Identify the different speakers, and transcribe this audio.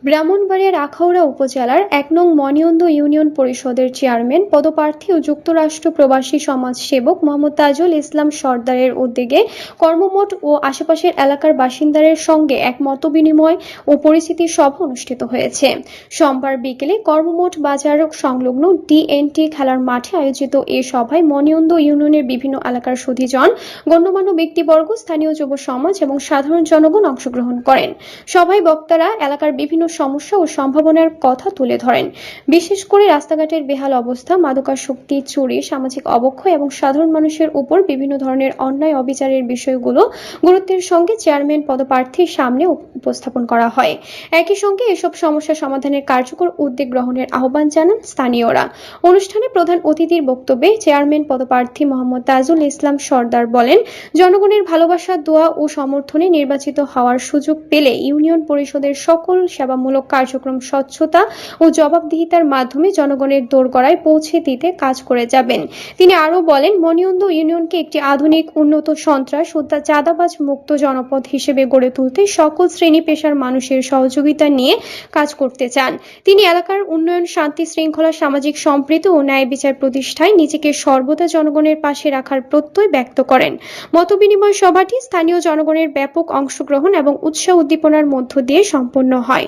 Speaker 1: ব্রাহ্মণবাড়িয়ার আখাউড়া উপজেলার ১ নং মনিয়ন্দ ইউনিয়ন পরিষদের চেয়ারম্যান পদপ্রার্থী ও যুক্তরাষ্ট্র প্রবাসী সমাজসেবক মোহাম্মদ তাজুল ইসলাম সরদারের উদ্যোগে কর্মমঠ ও আশেপাশের এলাকার বাসিন্দাদের সঙ্গে এক মতবিনিময় ও পরিচিতি সভা অনুষ্ঠিত হয়েছে। সোমবার বিকেলে কর্মমঠ বাজার সংলগ্ন ডিএনটি খেলার মাঠে আয়োজিত এ সভায় মনিয়ন্দ ইউনিয়নের বিভিন্ন এলাকার সুধীজন, গণ্যমান্য ব্যক্তিবর্গ, স্থানীয় যুব সমাজ এবং সাধারণ জনগণ অংশগ্রহণ করেন। সভায় বক্তারা এলাকার বিভিন্ন সমস্যা ও সম্ভাবনার কথা তুলে ধরেন। বিশেষ করে রাস্তাঘাটের বেহাল অবস্থা, মাদকাসক্তি, চুরি, সামাজিক অবক্ষয় এবং সাধারণ মানুষের উপর বিভিন্ন ধরনের অন্যায় অবিচারের বিষয়গুলো গুরুত্বের সঙ্গে চেয়ারম্যান পদপ্রার্থীর সামনে উপস্থাপন করা হয়। একই সঙ্গে এসব সমস্যা সমাধানের কার্যকর উদ্যোগ গ্রহণের আহ্বান জানান স্থানীয়রা। অনুষ্ঠানে প্রধান অতিথির বক্তব্যে চেয়ারম্যান পদপ্রার্থী মোহাম্মদ তাজুল ইসলাম সরদার বলেন, জনগণের ভালোবাসা, দোয়া ও সমর্থনে নির্বাচিত হওয়ার সুযোগ পেলে ইউনিয়ন পরিষদের সকল সেবামূলক কার্যক্রম স্বচ্ছতা ও জবাবদিহিতার মাধ্যমে জনগণের দোরগোড়ায় পৌঁছে দিতে কাজ করে যাবেন। তিনি আরও বলেন, মনিয়ন্দ ইউনিয়নকে একটি আধুনিক, উন্নত, সন্ত্রাস ও চাঁদাবাজ মুক্ত জনপদ হিসেবে গড়ে তুলতে সকল শ্রেণী পেশার মানুষের সহযোগিতা নিয়ে কাজ করতে চান। তিনি এলাকার উন্নয়ন, শান্তি শৃঙ্খলা, সামাজিক সম্প্রীতি ও ন্যায় বিচার প্রতিষ্ঠায় নিজেকে সর্বদা জনগণের পাশে রাখার প্রত্যয় ব্যক্ত করেন। মতবিনিময় সভাটি স্থানীয় জনগণের ব্যাপক অংশগ্রহণ এবং উৎসাহ উদ্দীপনার মধ্য দিয়ে সম্পন্ন হয়।